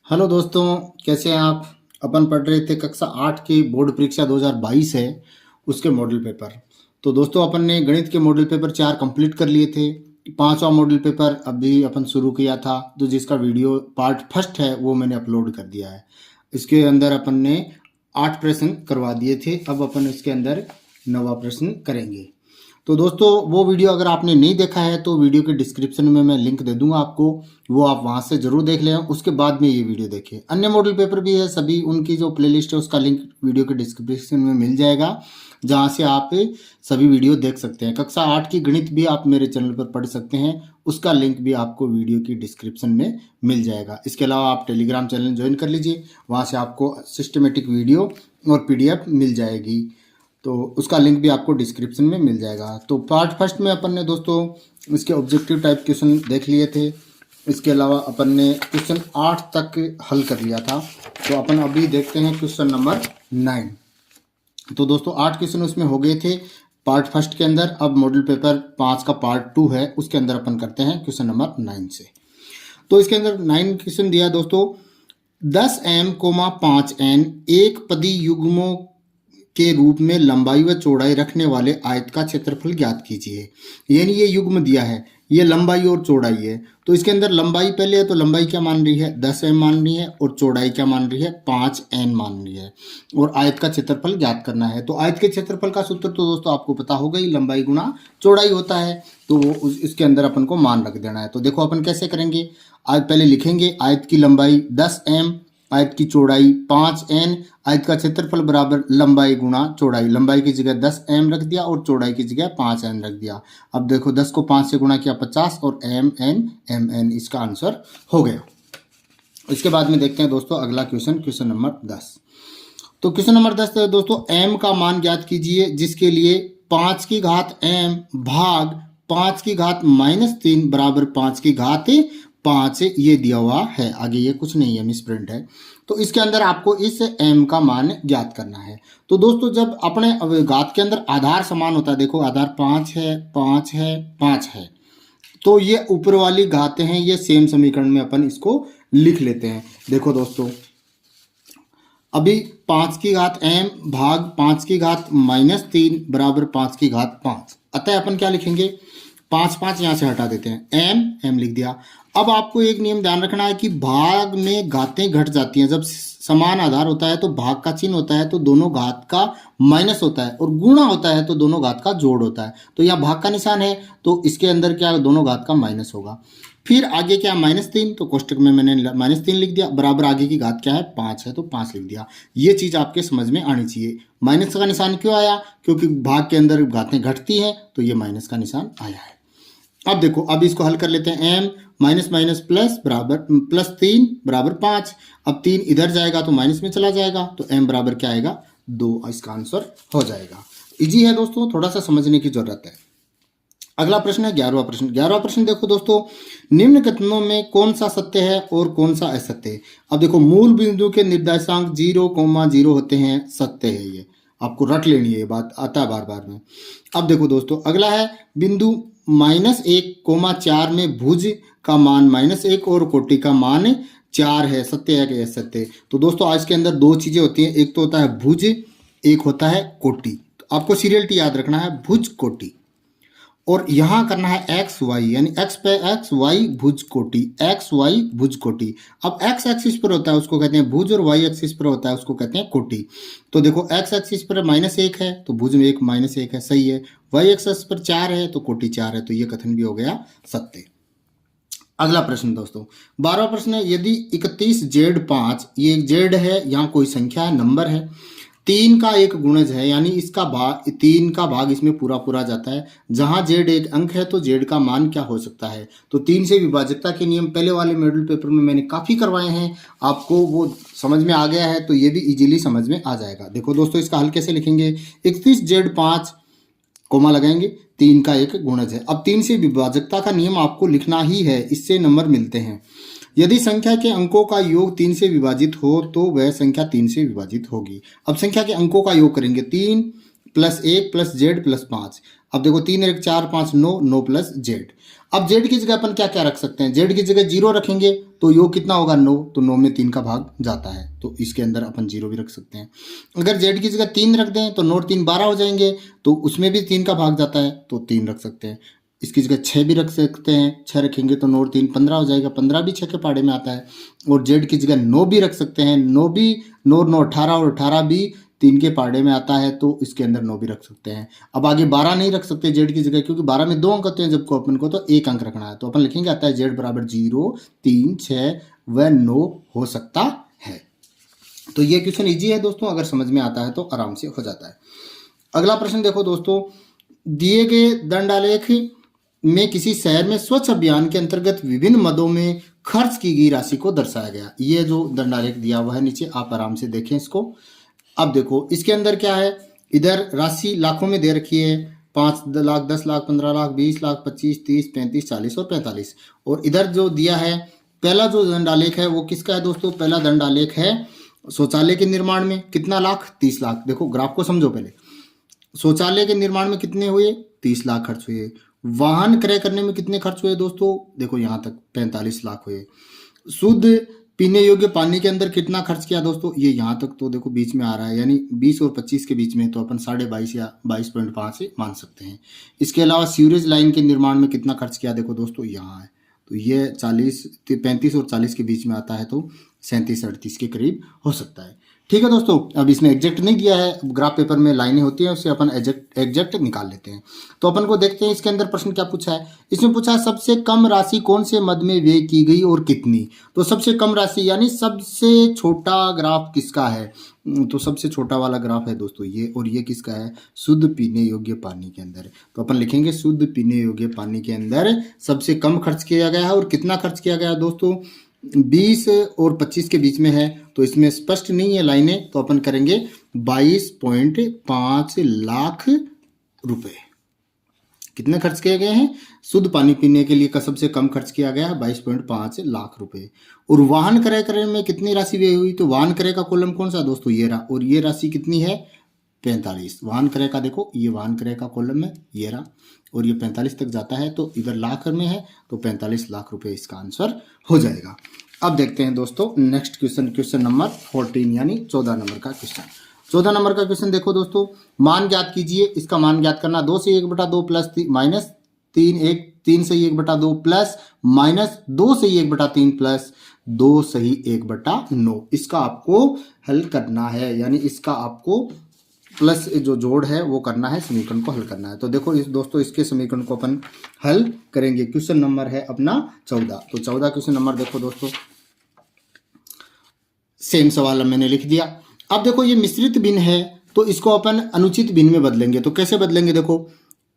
Hello दोस्तों, कैसे हैं आप। अपन पढ़ रहे थे कक्षा 8 की बोर्ड परीक्षा 2022 है, उसके मॉडल पेपर। तो दोस्तों अपन ने गणित के मॉडल पेपर 4 कंप्लीट कर लिए थे। पांचवा मॉडल पेपर अभी अपन शुरू किया था, तो जिसका वीडियो पार्ट फर्स्ट है वो मैंने अपलोड कर दिया है। इसके अंदर अपन ने 8 प्रश्न करवा दिए थे, अब अपन इसके अंदर 9वां प्रश्न करेंगे। तो दोस्तों वो वीडियो अगर आपने नहीं देखा है तो वीडियो के डिस्क्रिप्शन में मैं लिंक दे दूंगा आपको, वो आप वहां से जरूर देख लें, उसके बाद में ये वीडियो देखें। अन्य मॉडल पेपर भी है, सभी उनकी जो प्लेलिस्ट है उसका लिंक वीडियो के डिस्क्रिप्शन में मिल जाएगा, जहां से आप सभी वीडियो देख सकते हैं। कक्षा 8 की गणित भी आप मेरे चैनल पर पढ़ सकते हैं, उसका लिंक भी आपको वीडियो की डिस्क्रिप्शन में मिल जाएगा। इसके अलावा आप टेलीग्राम चैनल ज्वाइन कर लीजिए, वहां से आपको सिस्टमेटिक वीडियो और PDF मिल जाएगी, तो उसका लिंक भी आपको डिस्क्रिप्शन में मिल जाएगा। तो पार्ट फर्स्ट में अपन ने दोस्तों इसके ऑब्जेक्टिव टाइप क्वेश्चन देख लिए थे। इसके अलावा अपन ने क्वेश्चन 8 तक हल कर लिया था। तो अपन अभी देखते हैं क्वेश्चन नंबर 9। तो दोस्तों 8 क्वेश्चन उसमें हो गए थे पार्ट फर्स्ट के अंदर। अब मॉडल पेपर 5 का पार्ट 2 है, उसके अंदर अपन करते हैं क्वेश्चन नंबर 9 से। तो इसके अंदर 9 क्वेश्चन दिया दोस्तों, 10m, 5n एक पदी युग्मों के रूप में लंबाई व चौड़ाई रखने वाले आयत का क्षेत्रफल ज्ञात कीजिए। यानी ये युग्म दिया है, ये लंबाई और चौड़ाई है। तो इसके अंदर लंबाई पहले है, तो लंबाई क्या मान रही है 10m मान रही है, और चौड़ाई क्या मान रही है 5n मान रही है, और आयत का क्षेत्रफल ज्ञात करना है। तो आयत के क्षेत्रफल का सूत्र तो दोस्तों आपको पता होगा ही, लंबाई गुणा चौड़ाई होता है। तो वो इसके अंदर अपन को मान रख देना है। तो देखो अपन कैसे करेंगे, आज पहले लिखेंगे आयत की लंबाई 10m, आयत की चौड़ाई 5n, आयत का क्षेत्रफल बराबर लंबाई गुणा चौड़ाई। लंबाई की जगह 10m रख दिया और चौड़ाई की जगह 5n रख दिया। अब देखो 10 को 5 से गुणा किया 50, और mn इसका आंसर हो गया। इसके बाद में देखते हैं दोस्तों अगला क्वेश्चन, क्वेश्चन नंबर 10। तो क्वेश्चन नंबर 10 दोस्तों, m का मान ज्ञात कीजिए, जिसके लिए 5 की घात m भाग 5 की घात -3 बराबर 5 की घात 5 ये दिया हुआ है। आगे ये कुछ नहीं है, मिस प्रिंट है। तो इसके अंदर आपको इस m का मान ज्ञात करना है। तो दोस्तों जब अपने घात के अंदर आधार समान होता है, देखो आधार 5 है 5 है 5 है, तो ये ऊपर वाली घातें हैं, ये सेम समीकरण में अपन इसको लिख लेते हैं। देखो दोस्तों अभी 5 की घात m भाग 5 की घात -3 बराबर 5 की घात 5, अतः अपन क्या लिखेंगे 5 यहाँ से हटा देते हैं, m लिख दिया। अब आपको एक नियम ध्यान रखना है कि भाग में घातें घट जाती हैं। जब समान आधार होता है तो भाग का चिन्ह होता है तो दोनों घात का माइनस होता है, और गुणा होता है तो दोनों घात का जोड़ होता है। तो यहाँ भाग का निशान है तो इसके अंदर क्या दोनों घात का माइनस होगा। फिर आगे क्या -3, तो कोष्टक में मैंने -3 लिख दिया, बराबर आगे की घात क्या है 5 है तो 5 लिख दिया। ये चीज आपके समझ में आनी चाहिए। माइनस का निशान क्यों आया, क्योंकि भाग के अंदर घातें घटती हैं, तो ये माइनस का निशान आया है। अब देखो अब इसको हल कर लेते हैं, m माइनस माइनस प्लस बराबर +3 बराबर 5। अब 3 इधर जाएगा तो माइनस में चला जाएगा, तो m बराबर क्या आएगा 2, इसका आंसर हो जाएगा। इजी है दोस्तों, थोड़ा सा समझने की जरूरत है। अगला प्रश्न है 11वां प्रश्न। 11वां प्रश्न देखो दोस्तों, निम्न कथनों में कौन सा सत्य है और कौन सा असत्य है। अब देखो मूल बिंदु के निर्देशांक 0,0 होते हैं, सत्य है, ये आपको रट लेनी है, ये बात आता है बार बार में। अब देखो दोस्तों अगला है बिंदु -1,4 में भुज का मान -1 और कोटि का मान 4 है, सत्य है कि असत्य। तो दोस्तों आज के अंदर दो चीजें होती हैं, एक तो होता है भुज, एक होता है कोटि। तो आपको सीरियलिटी याद रखना है, भुज कोटि, और यहां करना है एक्स वाई, यानी एक्स पे एक्स, वाई भुज कोटि, एक्स वाई भुज कोटि। अब एक्स एक्सिस पर होता है उसको कहते हैं भुज, और वाई एक्सिस पर होता है उसको कहते हैं कोटि। तो देखो एक्स एक्सिस पर -1 है तो भुज में एक -1 है, सही है। वाई एक्सिस पर 4 है तो कोटि 4 है, तो ये कथन भी हो गया सत्य। अगला प्रश्न दोस्तों 12वां प्रश्न है, यदि 31Z5, ये Z है, यहाँ कोई संख्या है, नंबर है, 3 का एक गुणज है, यानी इसका भाग 3 का भाग इसमें पूरा पूरा जाता है। जहां Z एक अंक है तो Z का मान क्या हो सकता है। तो 3 से विभाजकता के नियम पहले वाले मॉड्यूल पेपर में मैंने काफी करवाए हैं, आपको वो समझ में आ गया है, तो ये भी इजीली समझ में आ जाएगा। देखो दोस्तों इसका हल कैसे लिखेंगे, 31Z5 कोमा लगाएंगे, 3 का एक गुणज है। अब 3 से विभाजकता का नियम आपको लिखना ही है, इससे नंबर मिलते हैं। यदि संख्या के अंकों का योग 3 से विभाजित हो तो वह संख्या 3 से विभाजित होगी। अब संख्या के अंकों का योग करेंगे, 3 + 1 + Z + 5। अब देखो 3 1 4 5 9, 9 प्लस जेड। अब जेड की जगह अपन क्या क्या रख सकते हैं, जेड की जगह 0 रखेंगे तो योग कितना होगा 9, तो 9 में 3 का भाग जाता है, तो इसके अंदर अपन 0 भी रख सकते हैं। अगर जेड की जगह 3 रख दें तो 9 3 12 हो जाएंगे, तो उसमें भी 3 का भाग जाता है, तो 3 रख सकते हैं। इसकी जगह 6 भी रख सकते हैं, 6 रखेंगे तो 9 3 15 हो जाएगा, 15 भी 6 के पहाड़े में आता है। और जेड की जगह 9 भी रख सकते हैं, 9 भी 9 9 18 और 18 भी 3 के पहाड़े में आता है, तो इसके अंदर 9 भी रख सकते हैं। अब आगे 12 नहीं रख सकते जेड की जगह, क्योंकि 12 में 2 अंक होते हैं, जब को अपन को तो 1 अंक रखना है, तो अपन लिखेंगे आता है जेड बराबर 0 3 6 व 9 हो सकता है। तो ये क्वेश्चन इजी है दोस्तों, अगर समझ में आता है तो आराम से हो जाता है। अगला प्रश्न देखो दोस्तों, दिए गए दंडालेख में किसी शहर में स्वच्छ अभियान के अंतर्गत विभिन्न मदों में खर्च की गई राशि को दर्शाया गया। ये जो दंडालेख दिया हुआ है नीचे, आप आराम से देखें इसको। अब देखो इसके अंदर क्या है, इधर राशि लाखों में दे रखी है, 5 लाख 10 लाख 15 लाख 20 लाख 25 30 35 40 और 45। और इधर जो दिया है पहला जो दंडालेख है वो किसका है दोस्तों, पहला दंडालेख है शौचालय के निर्माण में, कितना लाख 30 लाख। देखो ग्राफ को समझो पहले, शौचालय के निर्माण में कितने हुए 30 लाख खर्च हुए। वाहन क्रय करने में कितने खर्च हुए दोस्तों, देखो यहाँ तक 45 लाख हुए। शुद्ध पीने योग्य पानी के अंदर कितना खर्च किया दोस्तों, ये यहाँ तक तो देखो बीच में आ रहा है, यानी 20 और 25 के बीच में, तो अपन 22.5 या 22.5 मान सकते हैं। इसके अलावा सीवरेज लाइन के निर्माण में कितना खर्च किया, देखो दोस्तों यहाँ है, तो ये 35 और 40 के बीच में आता है, तो 37 38 के करीब हो सकता है। ठीक है दोस्तों, अब इसमें एग्जैक्ट नहीं दिया है, ग्राफ पेपर में लाइनें होती हैं, उससे अपन एग्जैक्ट निकाल लेते हैं। तो अपन को देखते हैं इसके अंदर प्रश्न क्या पूछा है। इसमें पूछा है सबसे कम राशि कौन से मद में व्यय की गई और कितनी। तो सबसे कम राशि यानी सबसे छोटा ग्राफ किसका है, तो सबसे छोटा वाला ग्राफ है दोस्तों ये, और ये किसका है, शुद्ध पीने योग्य पानी के अंदर। तो अपन लिखेंगे शुद्ध पीने योग्य पानी के अंदर सबसे कम खर्च किया गया है। और कितना खर्च किया गया है दोस्तों, 20 और 25 के बीच में है, तो इसमें स्पष्ट नहीं है लाइनें, तो अपन करेंगे 22.5 लाख रुपए। कितने खर्च किए गए हैं, शुद्ध पानी पीने के लिए का सबसे कम खर्च किया गया है 22.5 लाख रुपए। और वाहन क्रय करने में कितनी राशि व्यय हुई, तो वाहन क्रय का कॉलम कौन सा दोस्तों, ये रहा, और ये राशि कितनी है 45। वाहन क्रय का देखो, ये वाहन क्रय का कॉलम है, ये रहा, और ये 45 तक जाता है, तो इधर लाख में है, तो 45 लाख रुपए इसका आंसर हो जाएगा। अब देखते हैं दोस्तों नेक्स्ट क्वेश्चन, क्वेश्चन नंबर 14 यानी 14 नंबर का क्वेश्चन। 14 नंबर का क्वेश्चन देखो दोस्तों, मान ज्ञात कीजिए। इसका मान ज्ञात करना 2 से 1/2 प्लस माइनस 3 से 1/2 प्लस माइनस 2 से 1/3 प्लस 2 सही 1/9। इसका आपको हल करना है, यानी इसका आपको प्लस जो जोड़ है वो करना है, समीकरण को हल करना है। तो देखो इस दोस्तों इसके समीकरण को अपन हल करेंगे। क्वेश्चन नंबर है अपना 14। तो 14 क्वेश्चन नंबर देखो दोस्तों, सेम सवाल मैंने लिख दिया। अब देखो ये मिश्रित भिन्न है, तो इसको अपन अनुचित भिन्न में बदलेंगे। तो कैसे बदलेंगे, देखो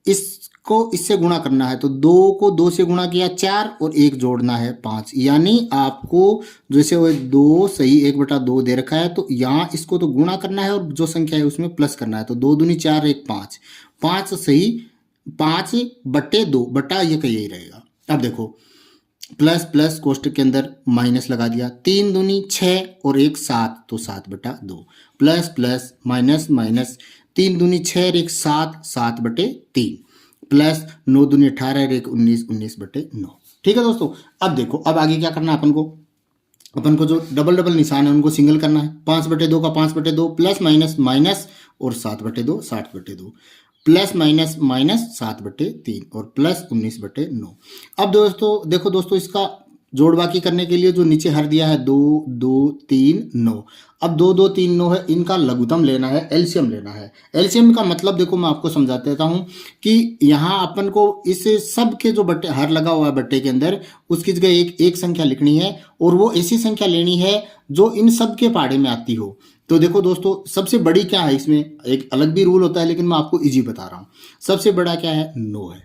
इसको इससे गुणा करना है, तो 2 को 2 से गुणा किया 4 और 1 जोड़ना है 5, यानी आपको जैसे वो 2 सही 1/2 दे रखा है, तो यहाँ इसको तो गुणा करना है और जो संख्या है उसमें प्लस करना है। तो 2 दूनी 4 1 5, 5 सही 5/2 बटा ये का यही रहेगा। अब देखो प्लस प्लस कोष्टक के अंदर माइनस लगा दिया, 3 दूनी 6 और 1 7, तो 7/2 प्लस प्लस माइनस माइनस 3 दूनी 6 और 1 7, 7/3 प्लस 9 दूनी 18 और 1 19, 19/9। ठीक है दोस्तों, अब देखो अब आगे क्या करना है अपन को जो डबल डबल निशान है उनको सिंगल करना है। 5/2 का 5/2 प्लस माइनस माइनस और 7/2 7/2 प्लस माइनस माइनस 7/3 और प्लस 19/9। अब दोस्तों देखो दोस्तों इसका जोड़ बाकी करने के लिए जो नीचे हर दिया है 2 2 3 9। अब 2 2 3 9 है, इनका लघुत्तम लेना है, एलसीएम लेना है। एलसीएम का मतलब देखो मैं आपको समझा देता हूं कि यहाँ अपन को इस सब के जो बट्टे हर लगा हुआ है बट्टे के अंदर, उसकी जगह एक संख्या लिखनी है और वो ऐसी संख्या लेनी है जो इन सब के पहाड़े में आती हो। तो देखो दोस्तों सबसे बड़ी क्या है, इसमें एक अलग भी रूल होता है लेकिन मैं आपको इजी बता रहा हूं। सबसे बड़ा क्या है, 9 है,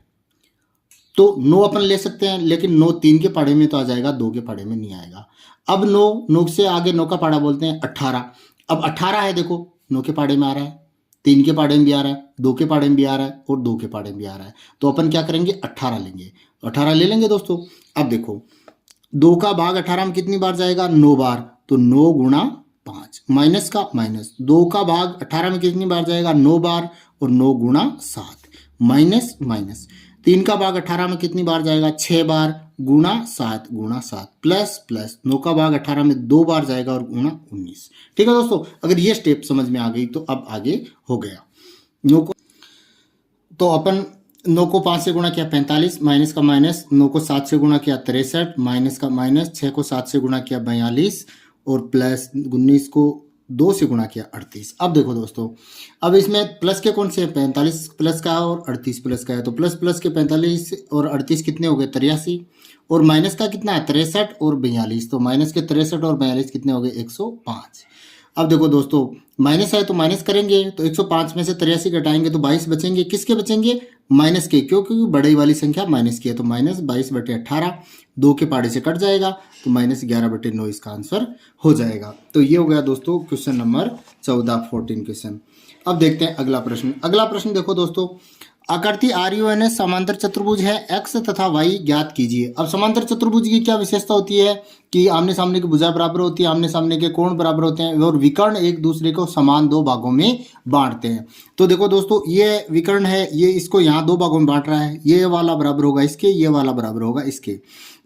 तो 9 अपन ले सकते हैं, लेकिन 9 3 के पहाड़े में तो आ जाएगा, 2 के पहाड़े में नहीं आएगा। अब 9 से आगे 9 का पहाड़ा बोलते हैं 18। अब 18 है, देखो 9 के पहाड़े में आ रहा है, 3 के पहाड़े में भी आ रहा है, 2 के पहाड़े में भी आ रहा है और 2 के पहाड़े में भी आ रहा है। तो अपन क्या करेंगे, 18 लेंगे, 18 ले लेंगे दोस्तों। अब देखो 2 का भाग 18 में कितनी बार जाएगा, 9 बार, तो 9 गुणा 5 माइनस का माइनस 2 का भाग 18 में कितनी बार जाएगा, 9 बार, और 9 गुणा 7 माइनस माइनस 3 का भाग 18 में कितनी बार जाएगा 6 बार गुणा 7 प्लस प्लस 9 का भाग 18 में 2 बार जाएगा और गुणा 19। ठीक है दोस्तों, अगर ये स्टेप समझ में आ गई तो अब आगे हो गया। 9 को तो अपन 9 को 5 से गुणा किया 45, माइनस का माइनस, 9 को 7 से गुणा किया 63, माइनस का माइनस, 6 को 7 से गुणा किया 42 और प्लस 19 को 2 से गुणा किया 38। अब देखो दोस्तों, अब इसमें प्लस के कौन से हैं, 45 प्लस का है और 38 प्लस का है, तो प्लस प्लस के 45 और 38 कितने हो गए 83, और माइनस का कितना है 63 और 42, तो माइनस के 63 और 42 कितने हो गए 105। अब देखो दोस्तों, माइनस है तो माइनस करेंगे तो 105 में से 83 घटाएंगे तो 22 बचेंगे, किसके बचेंगे माइनस के, क्योंकि बड़ी वाली संख्या माइनस की है, तो माइनस 22/18 2 के पाड़े से कट जाएगा तो माइनस 11/9 इसका आंसर हो जाएगा। तो ये हो गया दोस्तों क्वेश्चन नंबर 14 क्वेश्चन। अब देखते हैं अगला प्रश्न। अगला प्रश्न देखो दोस्तों, आकृति RUNS समांतर चतुर्भुज है, x तथा y ज्ञात कीजिए। अब समांतर चतुर्भुज की क्या विशेषता होती है कि आमने सामने की भुजा बराबर होती है, आमने सामने के कोण बराबर होते हैं और विकर्ण एक दूसरे को समान 2 भागों में बांटते हैं। तो देखो दोस्तों, ये विकर्ण है, ये इसको यहाँ 2 भागों में बांट रहा है, ये वाला बराबर होगा इसके, ये वाला बराबर होगा इसके।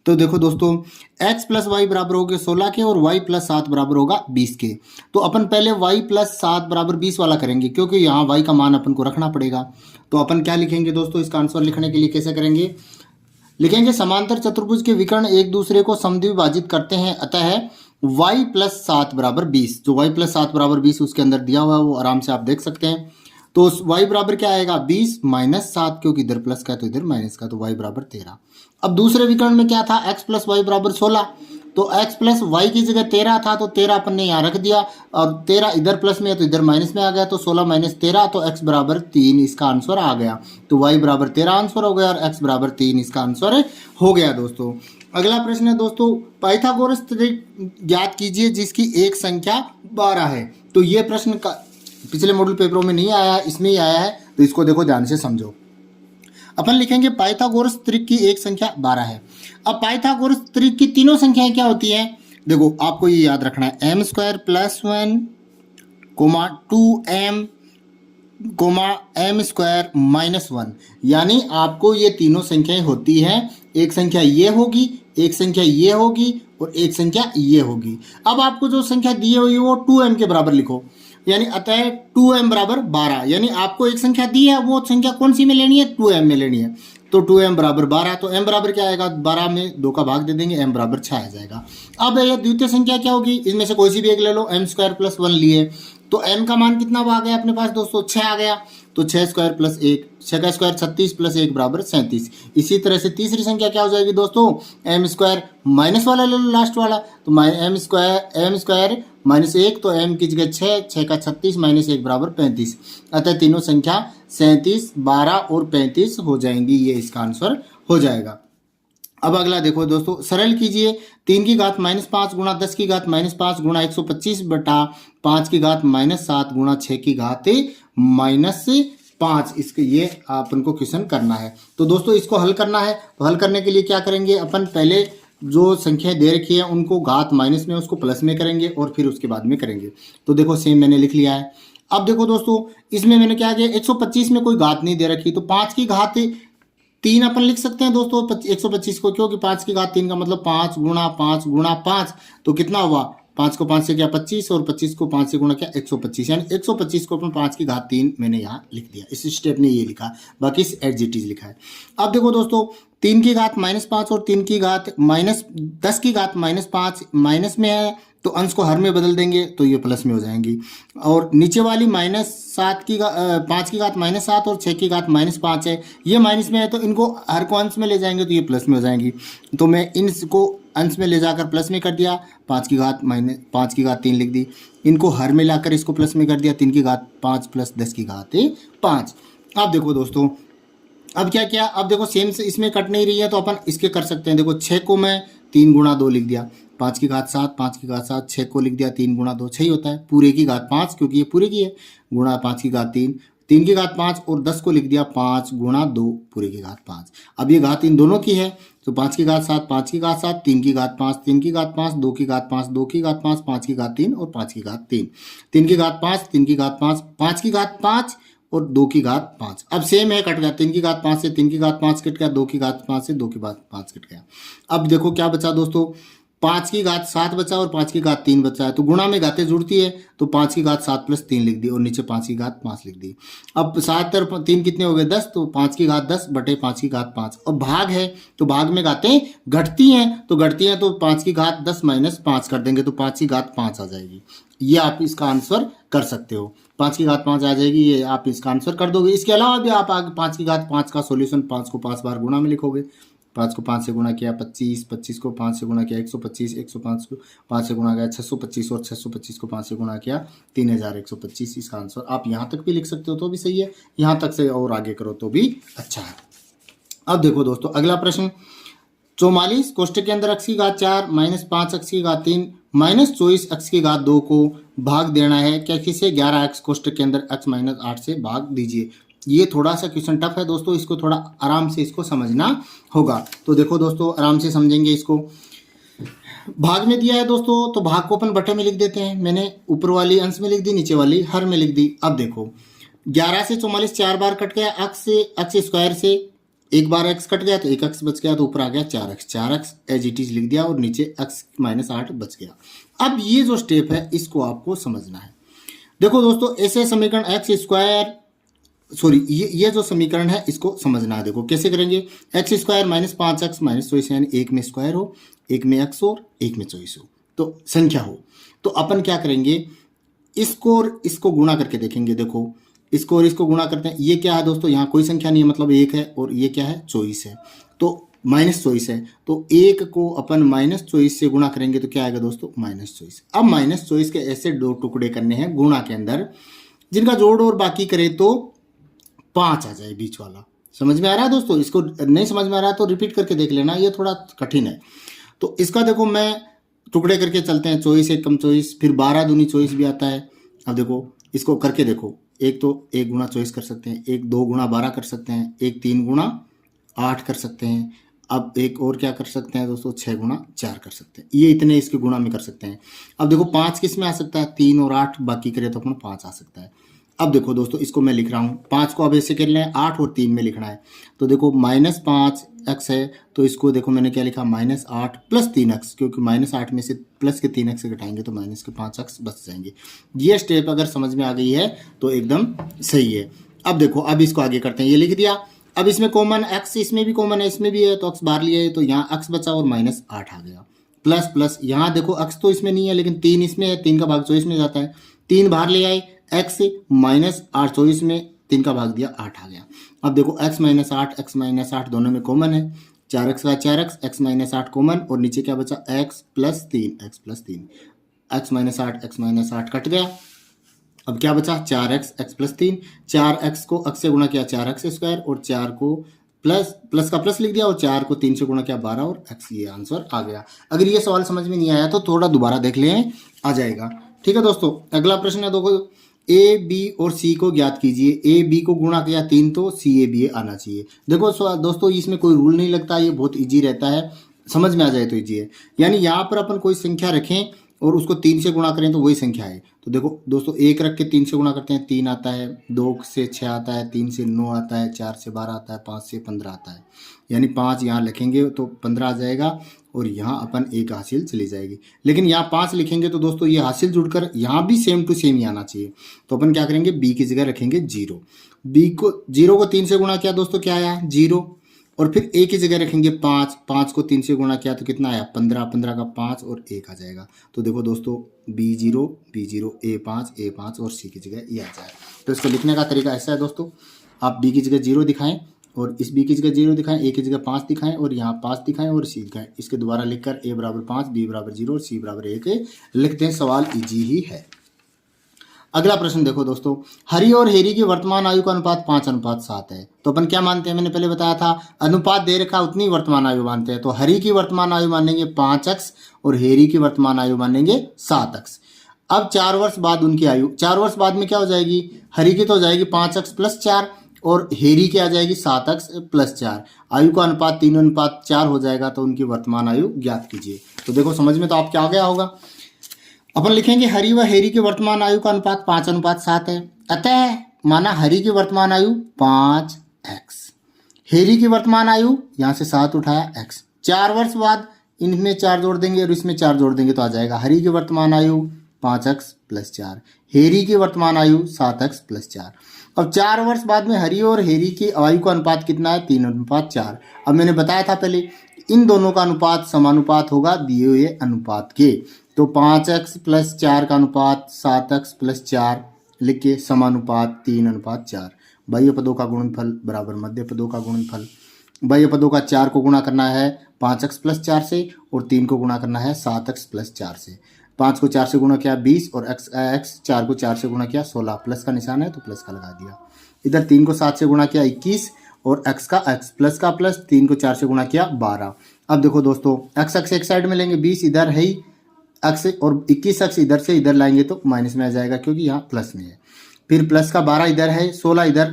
तो देखो दोस्तों, x प्लस वाई बराबर होगा 16 के और y प्लस 7 बराबर होगा 20 के। तो अपन पहले y प्लस 7 बराबर 20 वाला करेंगे, क्योंकि यहाँ y का मान अपन को रखना पड़ेगा। तो अपन क्या लिखेंगे दोस्तों, इसका आंसर लिखने के लिए कैसे करेंगे, लिखेंगे समांतर चतुर्भुज के विकर्ण एक दूसरे को समद्विभाजित करते हैं, अतः y प्लस 7 बराबर 20, जो y प्लस 7 बराबर 20 उसके अंदर दिया हुआ है वो आराम से आप देख सकते हैं। तो y बराबर क्या आएगा 20 माइनस 7, क्योंकि इधर प्लस का तो इधर माइनस का, तो y बराबर 13। अब दूसरे विकर्ण में क्या था, x प्लस वाई बराबर 16, तो x प्लस वाई की जगह 13 था, तो 13 अपन ने यहाँ रख दिया और 13 इधर प्लस में है तो इधर माइनस में आ गया, तो 16 माइनस 13, तो x बराबर 3 इसका आंसर आ गया। तो y बराबर 13 आंसर हो गया और x बराबर 3 इसका आंसर हो गया दोस्तों। अगला प्रश्न है दोस्तों, पाइथागोरस त्रिक ज्ञात कीजिए जिसकी एक संख्या 12 है। तो ये प्रश्न का पिछले मॉडल पेपरों में नहीं आया है, इसमें ही आया है, तो इसको देखो ध्यान से समझो। अपन लिखेंगे पाइथागोरस त्रिक की एक संख्या 12 है। अब पाइथागोरस त्रिक की तीनों संख्याएं क्या होती हैं, देखो आपको ये याद रखना है, m² + 1 2m m² - 1, यानी आपको ये तीनों संख्याएं होती हैं, एक संख्या ये होगी, एक संख्या ये होगी और एक संख्या ये होगी। अब आपको जो संख्या दी हुई है वो 2m के बराबर लिखो, यानी अतः 2m बराबर 12, यानी आपको एक संख्या दी है, वो संख्या कौन सी में लेनी है 2m में लेनी है, तो 2m बराबर 12, तो m बराबर क्या आएगा 12 में 2 का भाग दे देंगे, m बराबर 6 आ जाएगा। अब ये द्वितीय संख्या क्या होगी, इनमें से कोई सी भी एक ले लो, m² + 1 लिए, तो m का मान कितना आ गया अपने पास दोस्तों 6 आ गया, तो 6² + 1, 6 का स्क्वायर 36 + 1 बराबर 37। इसी तरह से तीसरी संख्या क्या हो जाएगी दोस्तों, m² माइनस वाला ले लो लास्ट वाला, तो m² -1, तो m की जगह 6, 6 का 36 - 1 बराबर 35, अतः तीनों संख्या 37, 12 और 35 हो जाएंगी, ये इसका आंसर हो जाएगा। अब अगला देखो दोस्तों, सरल कीजिए 3 की घात -5 गुणा 10 की घात -5 गुणा 125 बटा 5 की घात -7 गुणा 6 की घात -5, इसके ये अपन को क्वेश्चन करना है। तो दोस्तों इसको हल करना है, तो हल करने के लिए क्या करेंगे, अपन पहले जो संख्या दे रखी है उनको घात माइनस में उसको प्लस में करेंगे और फिर उसके बाद में करेंगे। तो देखो सेम मैंने लिख लिया है। अब देखो दोस्तों, इसमें मैंने क्या किया, 125 में कोई घात नहीं दे रखी, तो 5 की घात 3 अपन लिख सकते हैं दोस्तों 125 को, क्योंकि 5 की घात 3 का मतलब 5 गुणा 5 गुणा 5, तो कितना हुआ, 5 को 5 से किया 25 और 25 को 5 से गुणा किया 125, यानी 125 को अपन 5 की घात 3 मैंने यहाँ लिख दिया, इस स्टेप ने ये लिखा, बाकी एज इट इज लिखा है। अब देखो दोस्तों, 3 की घात -5 और 3 की घात -10 की घात -5 माइनस में है, तो अंश को हर में बदल देंगे तो ये प्लस में हो जाएंगी, और नीचे वाली -5 की घात -7 और 6 की घात -5 है, ये माइनस में है, तो इनको हर को अंश में ले जाएंगे तो ये प्लस में हो जाएंगी। तो मैं इनको अंश में ले जाकर प्लस में कर दिया, 5 की घात 3 लिख दी, इनको हर में लाकर इसको प्लस में कर दिया, 3 की घात 5 + 10 की घात 5। अब देखो दोस्तों, अब क्या किया, अब देखो सेम से इसमें कट नहीं रही है, तो अपन इसके कर सकते हैं। देखो 6 को मैं 3 गुणा 2 लिख दिया, 5 की घात 7, 5 की घात 7, 6 को लिख दिया 3 गुणा 2 6 ही होता है, पूरे की घात 5 क्योंकि ये पूरे की है, गुणा 5 की घात 3, 3 की घात 5 और 10 को लिख दिया 5 गुणा 2 पूरे की घात 5। अब ये घात इन दोनों की है, तो 5 की घात 7, 5 की घात 7, 3 की घात 5, 3 की घात 5, 2 की घात 5, 2 की घात 5, 5 की घात 3 और 5 की घात 3, 3 की घात 5, 3 की घात 5, 5 की घात 5 और 2 की घात 5। अब सेम है, कट गया 3 की घात 5 से 3 की घात 5 कट गया, 2 की घात 5 से 2 की घात 5 कट गया। अब देखो क्या बचा दोस्तों, 5 की घात 7 बचा और 5 की घात 3 बचा है। तो गुणा में घातें जुड़ती है, तो 5 की घात 7 प्लस 3 लिख दी और नीचे 5 की घात 5 लिख दी। अब 7 और 3 कितने हो गए 10, तो 5 की घात 10 बटे 5 की घात 5। और भाग है तो भाग में घातें घटती हैं, तो 5 की घात 10 माइनस 5 कर देंगे तो 5 की घात 5 आ जाएगी। ये आप इसका आंसर कर सकते हो, 5 की घात 5 आ जाएगी, ये आप इसका आंसर कर दोगे। इसके अलावा भी आप आगे 5 की घात 5 का सॉल्यूशन 5 को 5 बार गुणा में लिखोगे। 5 को 5 से गुणा किया 25, 25 को 5 से गुणा किया 125, 105 को 5 से गुणा किया 625 और 625 को 5 से गुणा किया 3125। इसका आंसर आप यहाँ तक भी लिख सकते हो तो भी सही है, यहाँ तक से और आगे करो तो भी अच्छा है। अब देखो दोस्तों अगला प्रश्न, 44 कोष्टक के अंदर x की घात 4 माइनस 5 x की घात 3 माइनस 24 x की घात 2 को भाग देना है, क्या किसे 11x कोष्टक के अंदर x माइनस 8 से भाग दीजिए। ये थोड़ा सा क्वेश्चन टफ है दोस्तों, इसको थोड़ा आराम से इसको समझना होगा। तो देखो दोस्तों आराम से समझेंगे इसको। भाग में दिया है दोस्तों, तो भाग को अपन बटे में लिख देते हैं। मैंने ऊपर वाली अंश में लिख दी, नीचे वाली हर में लिख दी। अब देखो 11 से 44 4 बार कट गया, x स्क्वायर से एक बार x कट गया तो एक x बच गया, तो ऊपर आ गया 4x एज इट इज लिख दिया और नीचे x माइनस 8 बच गया। अब ये जो स्टेप है इसको आपको समझना है। देखो दोस्तों ऐसे समीकरण एक्स स्क्वायर ये जो समीकरण है इसको समझना है। देखो कैसे करेंगे, x square minus 5x minus 24 यानी एक में स्क्वायर हो, एक में x और एक में 24 हो, तो संख्या हो, तो अपन क्या करेंगे इसको और इसको गुणा करके देखेंगे। देखो इसको और इसको गुणा करते हैं, ये क्या है दोस्तों, यहाँ कोई संख्या नहीं है मतलब एक है, और ये क्या है 24 है, तो माइनस 24 है, तो एक को अपन माइनस 24 से गुणा करेंगे तो क्या आएगा दोस्तों माइनस 24। अब माइनस 24 के ऐसे दो टुकड़े करने हैं गुणा के अंदर जिनका जोड़ और बाकी करें तो 5 आ जाए बीच वाला। समझ में आ रहा है दोस्तों, इसको नहीं समझ में आ रहा है तो रिपीट करके देख लेना, ये थोड़ा कठिन है। तो इसका देखो मैं टुकड़े करके चलते हैं, 24 एक कम 24, फिर 12 दूनी 24 भी आता है। अब देखो इसको करके देखो, एक तो 1 गुणा 24 कर सकते हैं, एक 2 गुणा 12 कर सकते हैं, एक 3 गुणा 8 कर सकते हैं। अब एक और क्या कर सकते हैं दोस्तों, 6 गुणा 4 कर सकते हैं। ये इतने इसके गुणा में कर सकते हैं। अब देखो 5 किस में आ सकता है, 3 और 8 बाकी करे तो अपन 5 आ सकता है। अब देखो दोस्तों इसको मैं लिख रहा हूँ, 5 को अब ऐसे कर लें 8 और 3 में लिखना है, तो देखो माइनस 5x है, तो इसको देखो मैंने क्या लिखा माइनस 8 प्लस 3x, क्योंकि माइनस 8 में से प्लस के 3x घटाएंगे तो माइनस के 5x बच जाएंगे। ये स्टेप अगर समझ में आ गई है तो एकदम सही है। अब देखो अब इसको आगे करते हैं, ये लिख दिया। अब इसमें कॉमन x, इसमें भी कॉमन है, इसमें भी है, तो x बाहर लिया है तो यहाँ x बचा और माइनस 8 आ गया, प्लस प्लस यहाँ देखो x तो इसमें नहीं है लेकिन 3 इसमें है, 3 का भाग 24 में जाता है, 3 बाहर ले आए, x माइनस 8 24 में 3 का भाग दिया 8 आ गया। अब देखो x माइनस 8 दोनों में कॉमन है, 4x का 4x, x माइनस 8 कॉमन और नीचे क्या बचा x plus 3, x minus 8 cut गया। अब क्या बचा 4x, x प्लस 3, 4x को x से गुणा किया 4x स्क्वायर और 4 को प्लस का प्लस लिख दिया और 4 को 3 से गुणा किया 12 और x, ये आंसर आ गया। अगर ये सवाल समझ में नहीं आया तो थोड़ा दोबारा देख लें, आ जाएगा। ठीक है दोस्तों, अगला प्रश्न है, देखो ए बी और सी को ज्ञात कीजिए। ए बी को गुणा किया 3 तो सी ए बी आना चाहिए। देखो दोस्तों इसमें कोई रूल नहीं लगता, ये बहुत इजी रहता है, समझ में आ जाए तो इजी है। यानी यहाँ पर अपन कोई संख्या रखें और उसको 3 से गुणा करें तो वही संख्या है। तो देखो दोस्तों 1 रख के 3 से गुणा करते हैं 3 आता है, 2 से 6 आता है, 3 से 9 आता है, 4 से 12 आता है, 5 से 15 आता है, यानी 5 यहाँ लिखेंगे तो 15 आ जाएगा और यहाँ अपन 1 हासिल चली जाएगी। लेकिन यहाँ 5 लिखेंगे तो दोस्तों ये हासिल जुड़कर यहाँ भी सेम टू सेम ही आना चाहिए। तो अपन क्या करेंगे, बी की जगह रखेंगे 0। जीरो को 3 से गुणा किया दोस्तों क्या आया 0, और फिर ए की जगह रखेंगे 5 को 3 से गुणा किया तो कितना आया 15 का 5 और 1 आ जाएगा। तो देखो दोस्तों B0 A5 और सी की जगह ये आ जाए। तो इसको लिखने का तरीका ऐसा है दोस्तों, आप बी की जगह 0 दिखाएं और इस बी की जगह 0 दिखाएं, ए की जगह 5 दिखाएं और यहाँ 5 दिखाएं और सी दिखाएं। इसके दोबारा लिखकर a बराबर 5, b बराबर 0 और c बराबर 1 लिखते हैं। सवाल इजी ही है। अगला प्रश्न देखो दोस्तों, हरी और हेरी की वर्तमान आयु का अनुपात 5:7 है। तो अपन क्या मानते हैं, मैंने पहले बताया था अनुपात दे रखा उतनी वर्तमान आयु मानते हैं। तो हरी की वर्तमान आयु मानेंगे 5x और हेरी की वर्तमान आयु मानेंगे 7x। अब 4 वर्ष बाद उनकी आयु, 4 वर्ष बाद में क्या हो जाएगी, हरी की तो हो जाएगी 5x प्लस 4 और हेरी की आ जाएगी 7x प्लस 4। आयु का अनुपात 3:4 हो जाएगा। तो उनकी वर्तमान आयु ज्ञात कीजिए। तो देखो समझ में तो आपके आ गया होगा। अपन लिखेंगे हरी व हेरी के वर्तमान आयु का अनुपात 5:7 है। अतः माना हरी की वर्तमान आयु 5x, हेरी की वर्तमान आयु यहाँ से 7 उठाया x, 4 वर्ष बाद इनमें 4 जोड़ देंगे और इसमें 4 जोड़ देंगे तो आ जाएगा हरी की वर्तमान आयु 5x + 4, हेरी की वर्तमान आयु 7x + 4। अब 4 वर्ष बाद में हरी और हेरी की आयु का अनुपात कितना है? 3:4। अब मैंने बताया था पहले इन दोनों का अनुपात समानुपात होगा दिए हुए अनुपात के, तो 5x + 4 का अनुपात 7x + 4 लिख के समानुपात 3:4। बाह्य पदों का गुणनफल बराबर मध्य पदों का गुणनफल। बाह्य पदों का 4 को गुणा करना है 5x + 4 से और 3 को गुणा करना है 7x + 4 से। 5 को 4 से गुणा किया 20 और x 4 को 4 से गुणा किया 16, प्लस का निशान है तो प्लस का लगा दिया। इधर 3 को 7 से गुणा किया 21 और x का x प्लस का प्लस, 3 को 4 से गुणा किया 12। अब देखो दोस्तों x एक साइड में लेंगे, 20 इधर है ही x और 21x इधर से इधर लाएंगे तो माइनस में आ जाएगा क्योंकि यहाँ प्लस में है। फिर प्लस का 12 इधर है, 16 इधर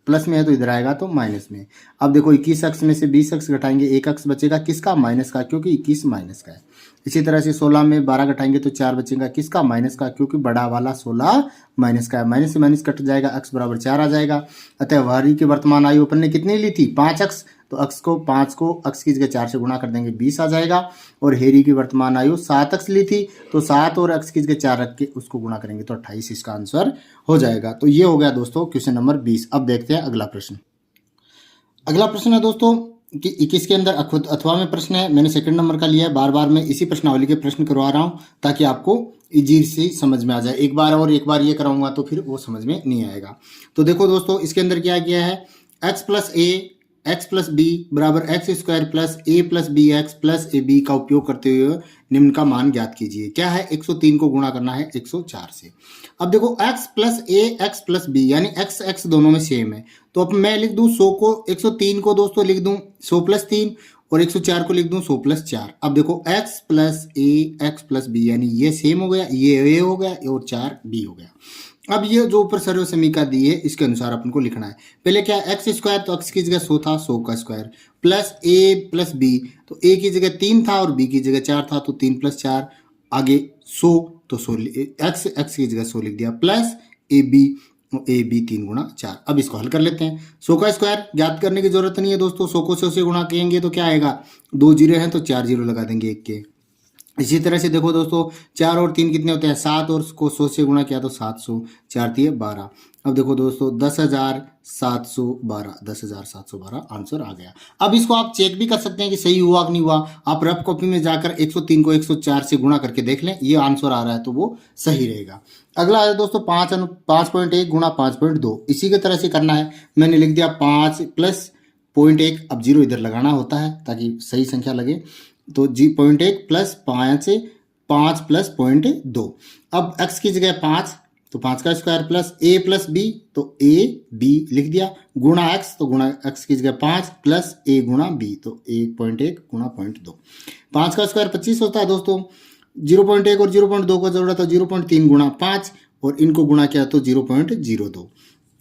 प्लस में है तो इधर आएगा तो माइनस में। अब देखो 21x में से 20x घटाएंगे, 1x बचेगा किसका? माइनस का, क्योंकि 21 माइनस का है। इसी तरह से 16 में 12 घटाएंगे तो 4 बचेगा किसका? माइनस का, क्योंकि बड़ा वाला 16 माइनस का है। माइनस से माइनस कट जाएगा, x बराबर 4 आ जाएगा। अतः हरी की वर्तमान आयु अपन ने कितनी ली थी? 5x, तो x को 5 को x की जगह 4 से गुणा कर देंगे 20 आ जाएगा। और हेरी की वर्तमान आयु 7x ली थी तो 7 और x की जगह 4 रख के उसको गुणा करेंगे तो 28 इसका आंसर हो जाएगा। तो ये हो गया दोस्तों क्वेश्चन नंबर 20। अब देखते हैं अगला प्रश्न। अगला प्रश्न है दोस्तों कि 21 के अंदर अथवा में प्रश्न है। मैंने सेकंड नंबर का लिया है, बार बार मैं इसी प्रश्नावली के प्रश्न करवा रहा हूं ताकि आपको इजी से समझ में आ जाए। एक बार ये कराऊंगा तो फिर वो समझ में नहीं आएगा। तो देखो दोस्तों इसके अंदर क्या किया है, x + b बराबर x² + a + bx + ab का उपयोग करते हुए निम्न का मान ज्ञात कीजिए। क्या है? 103 को गुणा करना है 104 से। अब देखो x + a x + b यानी x दोनों में सेम है, तो अब मैं लिख दूं 100 को 103 को दोस्तों लिख दूं 100 + 3 और 104 को लिख दूं 100 + 4। अब देखो x + a x + b यानी ये सेम हो गया, ये a हो गया और 4 b हो गया। अब ये जो ऊपर सर्व समीकरण दी है इसके अनुसार अपन को लिखना है। पहले क्या x² तो x की जगह 100 था, 100 का स्क्वायर प्लस a + b तो a की जगह 3 था और b की जगह 4 था तो 3 + 4 आगे 100 तो 100 x की जगह 100 लिख दिया प्लस ab 3 × 4। अब इसको हल कर लेते हैं। 100 का स्क्वायर ज्ञात करने की जरूरत नहीं है दोस्तों, 100 को 100 से गुणा करेंगे तो क्या आएगा? 2 जीरो हैं तो 4 जीरो लगा देंगे 1 के। इसी तरह से देखो दोस्तों 4 और 3 कितने होते हैं? 7 और को 100 से गुणा किया तो 700, 4 × 3 = 12। अब देखो दोस्तों 10,712 10,712 आंसर आ गया। अब इसको आप चेक भी कर सकते हैं कि सही हुआ कि नहीं हुआ। आप रफ कॉपी में जाकर 103 को 104 से गुणा करके देख लें, ये आंसर आ रहा है तो वो सही रहेगा। अगला है दोस्तों 5.1 × 5.2। इसी की तरह से करना है। मैंने लिख दिया 5 + 0.1, अब 0 इधर लगाना होता है ताकि सही संख्या लगे, तो 0.1 + 5 + 0.2। अब x की जगह 5 तो 5 का स्क्वायर प्लस a + b तो a b लिख दिया, गुणा x तो गुणा x की जगह 5 प्लस a × b तो 1.1 × 0.2। 5 का स्क्वायर 25 होता है दोस्तों। 0.1 और 0.2 को जोड़ा तो 0.3 × 5 और इनको गुणा किया तो 0.02।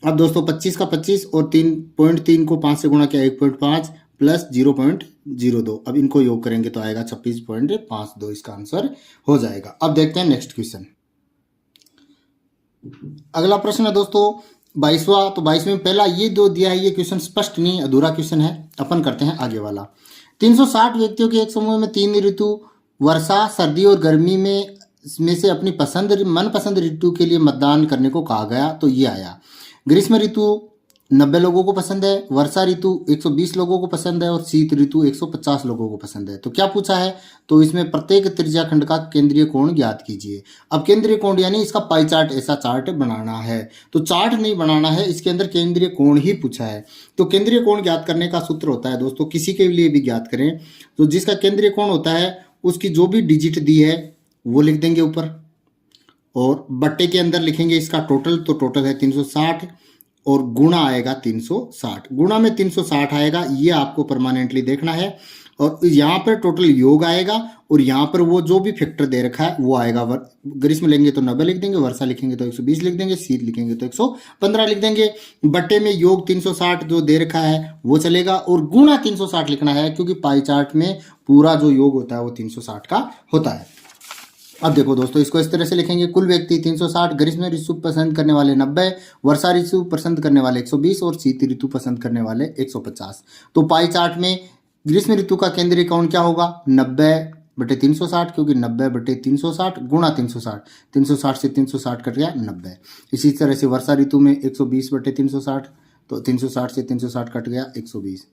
अब दोस्तों 25 का 25 और 3.3 को 5 से गुणा किया 1.5 प्लस 0.02। अब इनको योग करेंगे तो आएगा 26.52, इसका आंसर हो जाएगा। अब देखते हैं नेक्स्ट क्वेश्चन। अगला प्रश्न है दोस्तों 22वां। तो 22वें में पहला ये जो दिया है ये क्वेश्चन स्पष्ट नहीं, अधूरा क्वेश्चन है। अपन करते हैं आगे वाला। 360 व्यक्तियों के एक समूह में 3 ऋतु वर्षा, सर्दी और गर्मी में से अपनी मनपसंद ऋतु के लिए मतदान करने को कहा गया। तो ये आया ग्रीष्म ऋतु 90 लोगों को पसंद है, वर्षा ऋतु 120 लोगों को पसंद है और शीत ऋतु 150 लोगों को पसंद है। तो क्या पूछा है? तो इसमें प्रत्येक त्रिज्याखंड का केंद्रीय कोण ज्ञात कीजिए। अब केंद्रीय कोण यानी इसका पाई चार्ट, ऐसा चार्ट बनाना है। तो चार्ट नहीं बनाना है, इसके अंदर केंद्रीय कोण ही पूछा है। तो केंद्रीय कोण ज्ञात करने का सूत्र होता है दोस्तों, किसी के लिए भी ज्ञात करें तो जिसका केंद्रीय कोण होता है उसकी जो भी डिजिट दी है वो लिख देंगे ऊपर और बट्टे के अंदर लिखेंगे इसका टोटल। तो टोटल है 360 और गुणा आएगा 360, गुणा में 360 आएगा, ये आपको परमानेंटली देखना है। और यहाँ पर टोटल योग आएगा और यहाँ पर वो जो भी फैक्टर दे रखा है वो आएगा। ग्रीष्म लेंगे तो 90 लिख देंगे, वर्षा लिखेंगे तो 120 लिख देंगे, शीत लिखेंगे तो 115 लिख देंगे। बट्टे में योग 360 जो दे रखा है वो चलेगा और गुणा 360 लिखना है, क्योंकि पाई चार्ट में पूरा जो योग होता है वो 360 का होता है। अब देखो दोस्तों, इसको इस तरह से लिखेंगे, कुल व्यक्ति 360, ग्रीष्म ऋतु पसंद करने वाले 90, वर्षा ऋतु पसंद करने वाले 120 और शीत ऋतु पसंद करने वाले 150। तो पाई चार्ट में ग्रीष्म ऋतु का केंद्रीय कौन क्या होगा, 90/360, क्योंकि 90/360 गुणा 360, 360 से 360 कट गया 90। इसी तरह से वर्षा ऋतु में 120/360, तो 360 से 360 कट गया 120।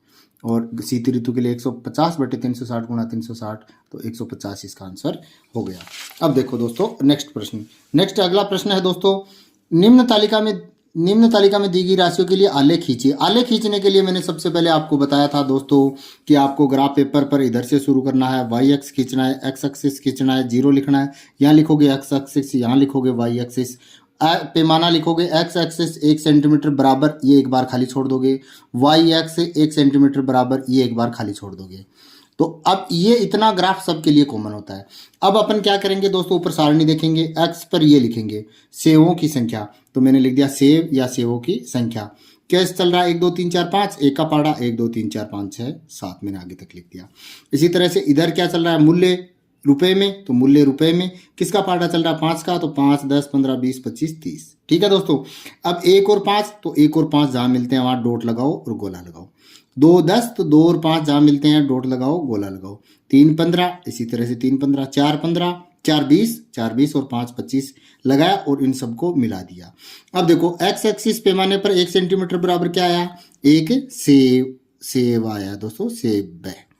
और शीत ऋतु के लिए 150/360 गुणा 360, तो 150 इसका आंसर हो गया। अब देखो दोस्तों नेक्स्ट प्रश्न, नेक्स्ट अगला प्रश्न है दोस्तों, निम्न तालिका में दी गई राशियों के लिए आलेख खींचिए। आलेख खींचने के लिए मैंने सबसे पहले आपको बताया था दोस्तों कि आपको ग्राफ पेपर पर इधर से शुरू करना है, वाई एक्स खींचना है, एक्स एक्सिस खींचना है, जीरो लिखना है, यहाँ लिखोगे एक्स एक्सिस, यहाँ लिखोगे वाई एक्सिस, पैमाना लिखोगे एक्स एक्सिस 1 सेंटीमीटर बराबर, ये एक बार खाली छोड़ दोगे, वाई एक्स 1 सेंटीमीटर बराबर, ये एक बार खाली छोड़ दोगे। तो अब ये इतना ग्राफ सबके लिए कॉमन होता है। अब अपन क्या करेंगे दोस्तों, ऊपर सारणी देखेंगे, एक्स पर ये लिखेंगे सेवों की संख्या, तो मैंने लिख दिया सेव या सेवों की संख्या। कैसे चल रहा है, 1 2 3 4 5, एक का पाड़ा 1 2 3 4 5 6 7, मैंने आगे तक लिख दिया। इसी तरह से इधर क्या चल रहा है, मूल्य रुपए में, तो मूल्य रुपए में किसका पार्टा चल रहा है, 5 का, तो 5 10 15 20 25 30। ठीक है दोस्तों। अब 1 और 5, तो 1 और 5 जहां मिलते हैं वहां डॉट लगाओ और गोला लगाओ। 2 10, तो 2 और 5 जहां मिलते हैं डॉट लगाओ गोला लगाओ। 3 15, इसी तरह से 3 15, 4 15, 4 20, 4 20 और 5 25 लगाया और इन सबको मिला दिया। अब देखो एक्स एक्सिस पैमाने पर 1 सेंटीमीटर बराबर क्या आया, एक सेव आया दोस्तों, सेब है।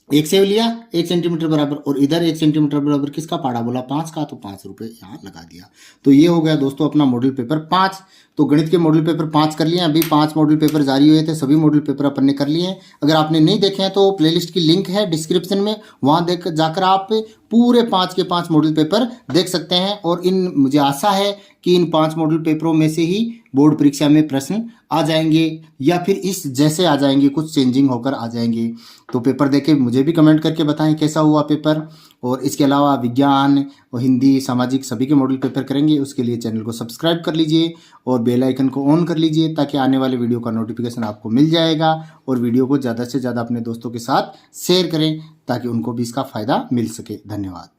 एक सेव लिया 1 सेंटीमीटर बराबर, और इधर 1 सेंटीमीटर बराबर किसका पाड़ा बोला, 5 का, तो 5 रुपए यहाँ लगा दिया। तो ये हो गया दोस्तों अपना मॉडल पेपर 5। तो गणित के मॉडल पेपर 5 कर लिए। अभी 5 मॉडल पेपर जारी हुए थे, सभी मॉडल पेपर अपन ने कर लिए हैं। अगर आपने नहीं देखे हैं तो प्लेलिस्ट की लिंक है डिस्क्रिप्शन में, वहाँ देख जाकर आप पूरे 5 के 5 मॉडल पेपर देख सकते हैं। और मुझे आशा है कि इन 5 मॉडल पेपरों में से ही बोर्ड परीक्षा में प्रश्न आ जाएंगे, या फिर इस जैसे आ जाएंगे, कुछ चेंजिंग होकर आ जाएंगे। तो पेपर देखे मुझे भी कमेंट करके बताएं कैसा हुआ पेपर। और इसके अलावा विज्ञान और हिंदी, सामाजिक सभी के मॉडल पेपर करेंगे। उसके लिए चैनल को सब्सक्राइब कर लीजिए और बेल आइकन को ऑन कर लीजिए, ताकि आने वाले वीडियो का नोटिफिकेशन आपको मिल जाएगा। और वीडियो को ज़्यादा से ज़्यादा अपने दोस्तों के साथ शेयर करें, ताकि उनको भी इसका फ़ायदा मिल सके। धन्यवाद।